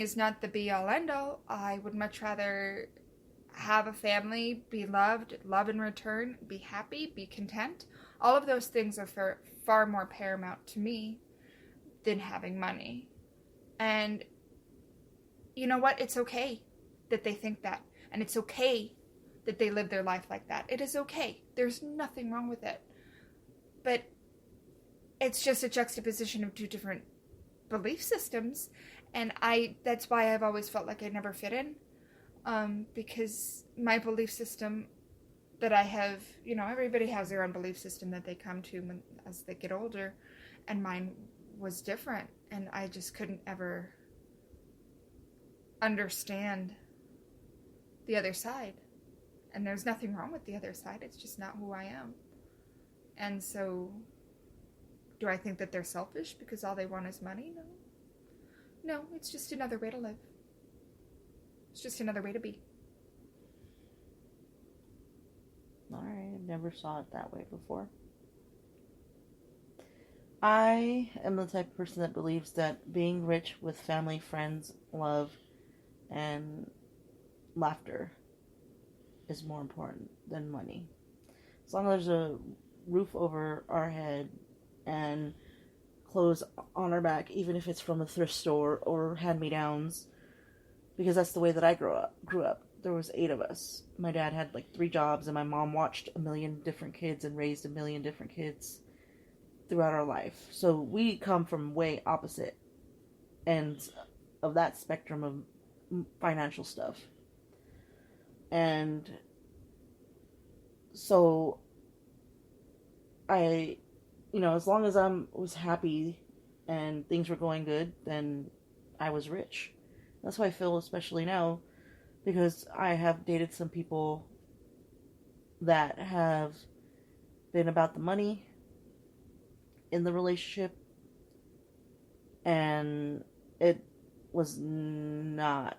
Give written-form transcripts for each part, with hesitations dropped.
is not the be all end all. I would much rather have a family, be loved, love in return, be happy, be content. All of those things are far more paramount to me than having money. And you know what? It's okay that they think that. And it's okay that they live their life like that. It is okay. There's nothing wrong with it. But it's just a juxtaposition of two different belief systems. And that's why I've always felt like I never fit in. Because my belief system that I have, everybody has their own belief system that they come to as they get older. And mine was different. And I just couldn't ever understand the other side. And there's nothing wrong with the other side. It's just not who I am. And so, do I think that they're selfish because all they want is money? No. No, it's just another way to live. It's just another way to be. Alright, I've never saw it that way before. I am the type of person that believes that being rich with family, friends, love, and laughter is more important than money. As long as there's a roof over our head and clothes on our back, even if it's from a thrift store or hand-me-downs, because that's the way that I grew up. There was 8 of us. My dad had 3 jobs, and my mom watched a million different kids and raised a million different kids throughout our life. So we come from way opposite ends of that spectrum of financial stuff. And so I, as long as I was happy and things were going good, then I was rich. That's how I feel, especially now, because I have dated some people that have been about the money in the relationship, and it was not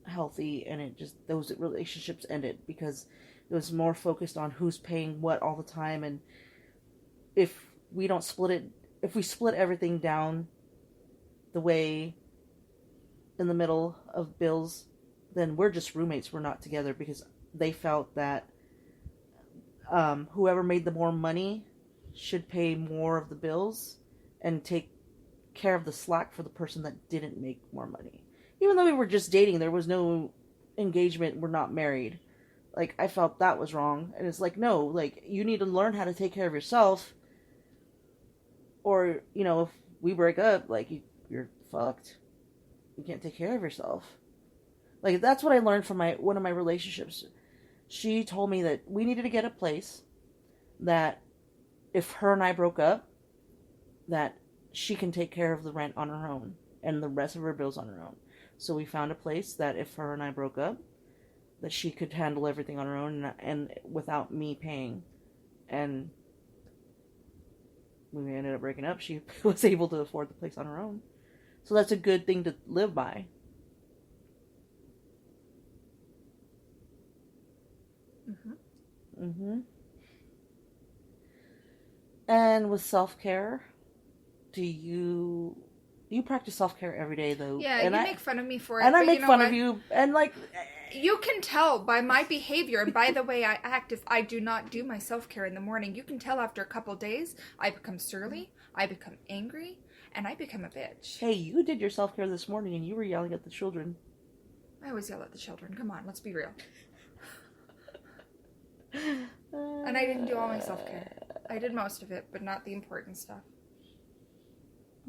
healthy, and those relationships ended because it was more focused on who's paying what all the time. And if we split everything down the way in the middle of bills, then we're just roommates. We're not together, because they felt that whoever made the more money should pay more of the bills and take care of the slack for the person that didn't make more money. Even though we were just dating, there was no engagement, we're not married. I felt that was wrong. And it's no, you need to learn how to take care of yourself. Or, if we break up, you're fucked. You can't take care of yourself. That's what I learned from one of my relationships. She told me that we needed to get a place that if her and I broke up, that she can take care of the rent on her own and the rest of her bills on her own. So we found a place that if her and I broke up, that she could handle everything on her own and without me paying. And when we ended up breaking up, she was able to afford the place on her own. So that's a good thing to live by. And with self-care, do you practice self-care every day, though? Yeah, and you make fun of me for it. And I make fun of you, and you can tell by my behavior and by the way I act if I do not do my self-care in the morning. You can tell after a couple days, I become surly, I become angry, and I become a bitch. Hey, you did your self-care this morning, and you were yelling at the children. I always yell at the children. Come on, let's be real. And I didn't do all my self-care. I did most of it, but not the important stuff.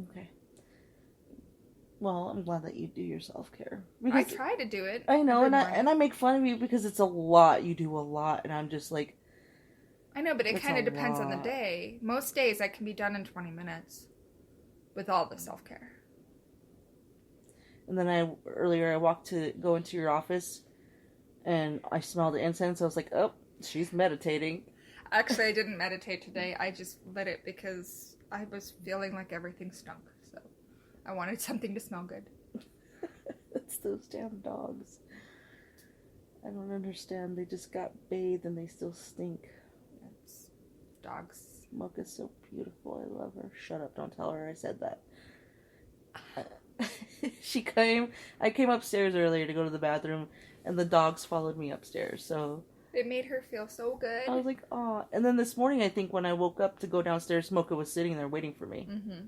Okay. Well, I'm glad that you do your self-care. I try to do it. I know, and I make fun of you because it's a lot. You do a lot, and I'm just I know, but it kind of depends on the day. Most days I can be done in 20 minutes with all the self-care. And then earlier I walked to go into your office, and I smelled the incense. I was like, oh, she's meditating. Actually, I didn't meditate today. I just lit it because I was feeling like everything stunk. So I wanted something to smell good. It's those damn dogs. I don't understand. They just got bathed and they still stink. It's dogs. Mocha's so beautiful. I love her. Shut up. Don't tell her I said that. I came upstairs earlier to go to the bathroom, and the dogs followed me upstairs, so... It made her feel so good. I was like, oh. And then this morning, I think, when I woke up to go downstairs, Mocha was sitting there waiting for me. Mm-hmm.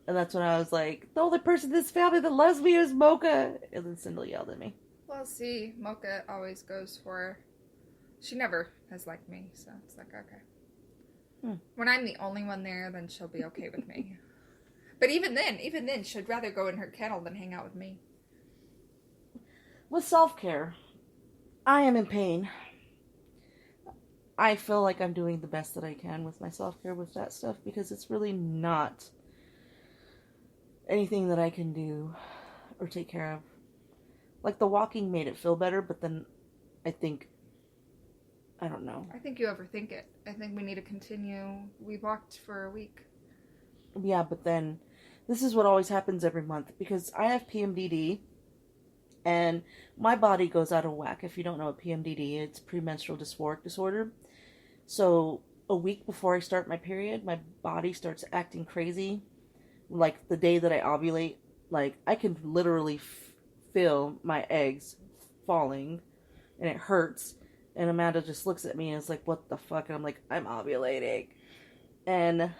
And that's when I was like, the only person in this family that loves me is Mocha. And then Cindy yelled at me. Well, see, Mocha always goes for... She never has liked me, so it's like, okay. When I'm the only one there, then she'll be okay with me. But even then, she'd rather go in her kennel than hang out with me. With self-care, I am in pain. I feel like I'm doing the best that I can with my self-care with that stuff because it's really not anything that I can do or take care of. Like, the walking made it feel better, but then I think, I don't know. I think you overthink it. I think we need to continue. We walked for a week. Yeah, but then this is what always happens every month because I have PMDD and my body goes out of whack. If you don't know what PMDD is, it's premenstrual dysphoric disorder. So a week before I start my period, my body starts acting crazy. Like the day that I ovulate, like I can literally feel my eggs falling and it hurts. And Amanda just looks at me and is like, what the fuck? And I'm like, I'm ovulating. And,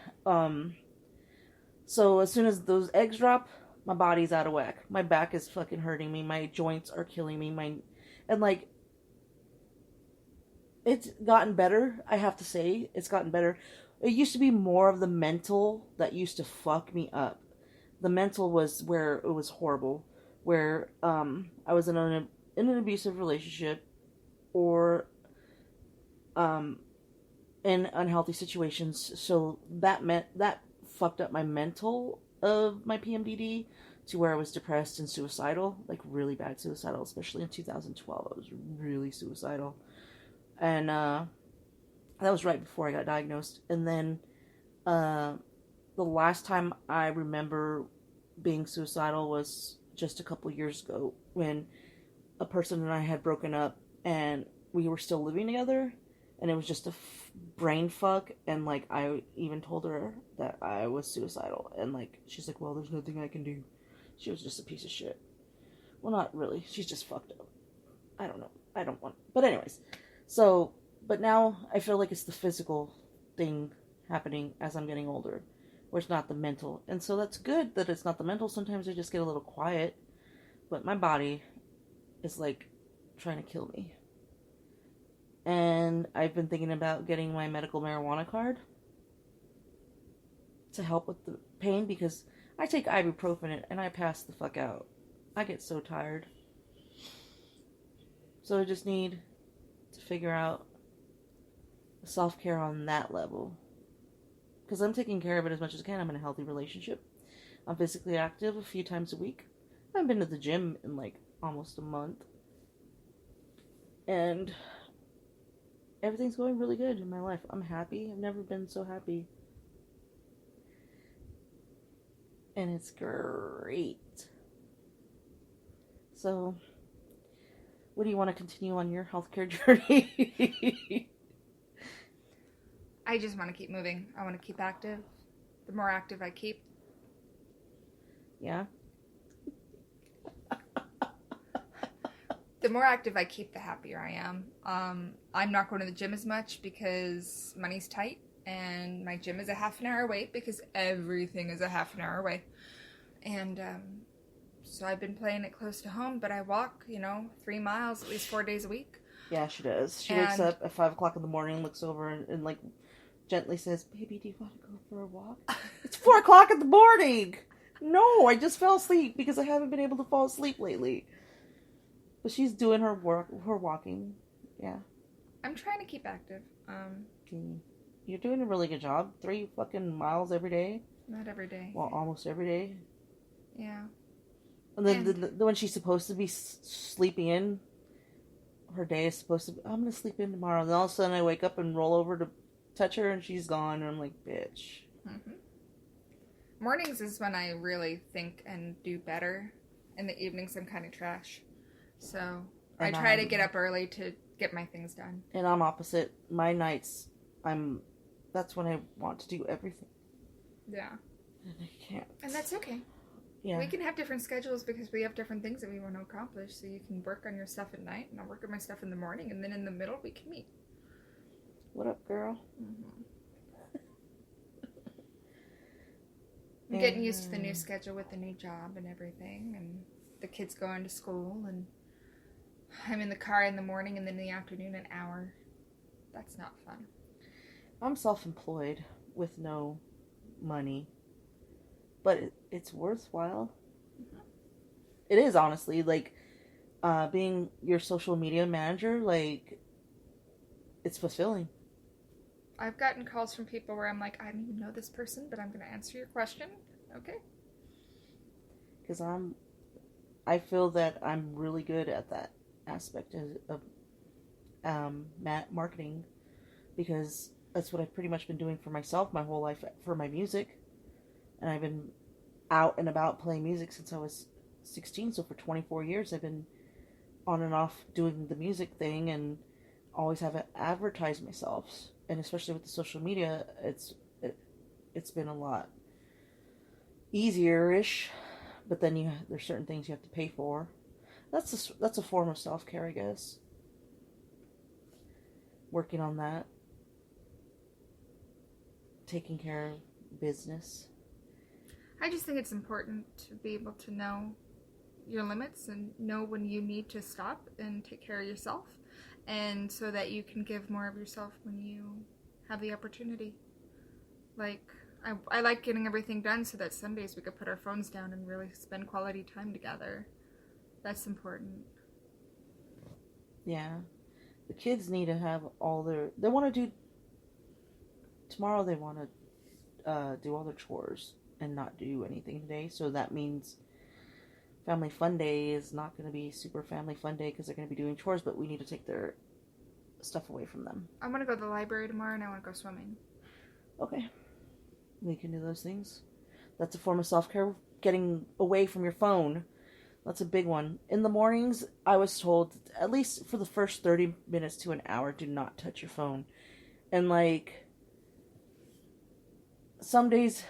so as soon as those eggs drop, my body's out of whack. My back is fucking hurting me. My joints are killing me. And like, it's gotten better, I have to say. It's gotten better. It used to be more of the mental that used to fuck me up. The mental was where it was horrible. Where, I was in an abusive relationship or, in unhealthy situations. So that fucked up my mental of my PMDD to where I was depressed and suicidal, like really bad suicidal, especially in 2012. I was really suicidal. And that was right before I got diagnosed. And then the last time I remember being suicidal was just a couple years ago when a person and I had broken up and we were still living together. And it was just a brain fuck. And, like, I even told her that I was suicidal. And, like, she's like, well, there's nothing I can do. She was just a piece of shit. Well, not really. She's just fucked up. I don't know. I don't want... But anyways. So, but now I feel like it's the physical thing happening as I'm getting older. Where it's not the mental. And so that's good that it's not the mental. Sometimes I just get a little quiet. But my body is, like, trying to kill me. And I've been thinking about getting my medical marijuana card to help with the pain because I take ibuprofen and I pass the fuck out. I get so tired. So I just need to figure out self-care on that level. Because I'm taking care of it as much as I can. I'm in a healthy relationship. I'm physically active a few times a week. I haven't been to the gym in like almost a month. And everything's going really good in my life. I'm happy. I've never been so happy. And it's great. So, what do you want to continue on your healthcare journey? I just want to keep moving. I want to keep active. The more active I keep. Yeah. The more active I keep, the happier I am. I'm not going to the gym as much because money's tight, and my gym is a half an hour away because everything is a half an hour away. And so I've been playing it close to home, but I walk, 3 miles at least 4 days a week. Yeah, she does. She wakes up at 5 o'clock in the morning, looks over, and like gently says, "Baby, do you want to go for a walk?" It's 4 o'clock in the morning. No, I just fell asleep because I haven't been able to fall asleep lately. But she's doing her work, her walking. Yeah. I'm trying to keep active. You're doing a really good job. 3 fucking miles every day. Not every day. Well, almost every day. Yeah. And then when she's supposed to be sleeping in, her day is supposed to be, I'm going to sleep in tomorrow. And then all of a sudden I wake up and roll over to touch her and she's gone. And I'm like, bitch. Mm-hmm. Mornings is when I really think and do better. In the evenings I'm kind of trash. So I try to get up early to get my things done. And I'm opposite. My nights, that's when I want to do everything. Yeah. And I can't. And that's okay. Yeah. We can have different schedules because we have different things that we want to accomplish. So you can work on your stuff at night, and I'll work on my stuff in the morning, and then in the middle we can meet. What up, girl? Mm-hmm. I'm getting used to the new schedule with the new job and everything, and the kids going to school, and I'm in the car in the morning and then in the afternoon an hour. That's not fun. I'm self-employed with no money, but it's worthwhile. Mm-hmm. It is, honestly, like, being your social media manager, like, it's fulfilling. I've gotten calls from people where I'm like, I don't even know this person, but I'm going to answer your question. Okay. Because I feel that I'm really good at that aspect of marketing, because that's what I've pretty much been doing for myself my whole life for my music. And I've been out and about playing music since I was 16, so for 24 years I've been on and off doing the music thing, and always have advertised myself. And especially with the social media, it's been a lot easier-ish, but then there's certain things you have to pay for. That's a form of self-care, I guess. Working on that, taking care of business. I just think it's important to be able to know your limits and know when you need to stop and take care of yourself, and so that you can give more of yourself when you have the opportunity. Like, I like getting everything done so that Sundays we could put our phones down and really spend quality time together. That's important. Yeah. The kids need to have they want to do, tomorrow they want to do all their chores and not do anything today. So that means Family Fun Day is not going to be super Family Fun Day because they're going to be doing chores, but we need to take their stuff away from them. I want to go to the library tomorrow, and I want to go swimming. Okay. We can do those things. That's a form of self-care. Getting away from your phone. That's a big one. In the mornings, I was told, at least for the first 30 minutes to an hour, do not touch your phone. And, like, some days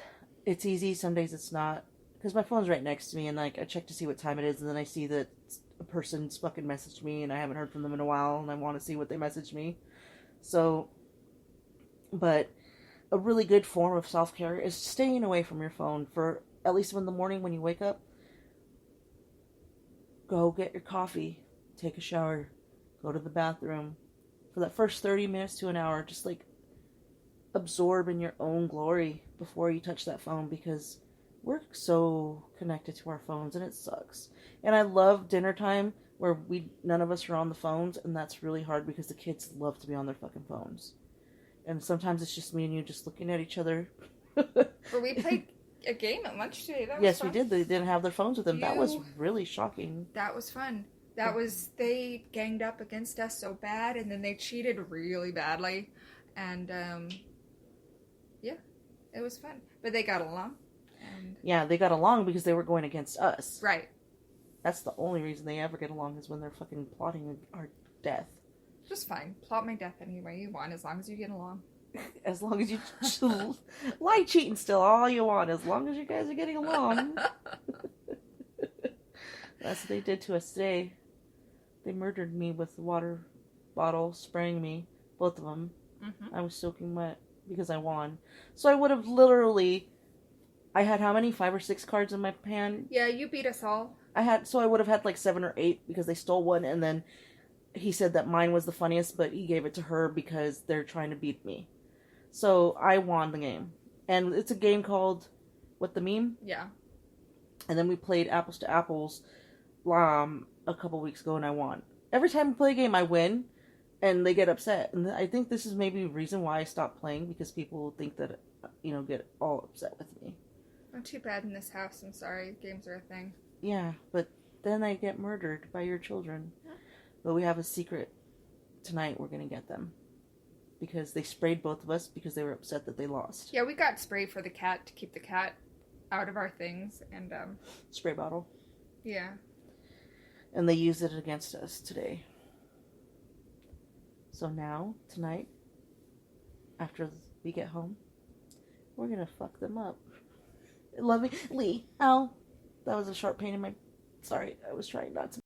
it's easy, some days it's not. Because my phone's right next to me, and, like, I check to see what time it is, and then I see that a person's fucking messaged me, and I haven't heard from them in a while, and I want to see what they messaged me. So, but a really good form of self-care is staying away from your phone for at least in the morning when you wake up. Go get your coffee, take a shower, go to the bathroom. For that first 30 minutes to an hour, just, like, absorb in your own glory before you touch that phone, because we're so connected to our phones and it sucks. And I love dinner time where none of us are on the phones, and that's really hard because the kids love to be on their fucking phones. And sometimes it's just me and you just looking at each other. But we played a game at lunch today. That was yes, fun. We did. They didn't have their phones with them. That was really shocking. That was fun. They ganged up against us so bad, and then they cheated really badly. And, yeah, it was fun. But they got along. And... yeah, they got along because they were going against us. Right. That's the only reason they ever get along, is when they're fucking plotting our death. Just fine. Plot my death any way you want, as long as you get along. As long as you lie, cheating still all you want, as long as you guys are getting along. That's what they did to us today. They murdered me with the water bottle, spraying me, both of them. Mm-hmm. I was soaking wet because I won. So I would have I had how many? 5 or 6 cards in my hand? Yeah, you beat us all. I would have had like 7 or 8 because they stole one, and then he said that mine was the funniest, but he gave it to her because they're trying to beat me. So I won the game. And it's a game called What the Meme? Yeah. And then we played Apples to Apples a couple weeks ago, and I won. Every time we play a game, I win, and they get upset. And I think this is maybe a reason why I stopped playing, because people think that, get all upset with me. Not too bad in this house. I'm sorry. Games are a thing. Yeah, but then I get murdered by your children. Yeah. But we have a secret. Tonight we're going to get them. Because they sprayed both of us because they were upset that they lost. Yeah, we got spray for the cat to keep the cat out of our things. And spray bottle. Yeah. And they used it against us today. So now, tonight, after we get home, we're going to fuck them up. Lovingly. Ow. That was a sharp pain in my. Sorry, I was trying not to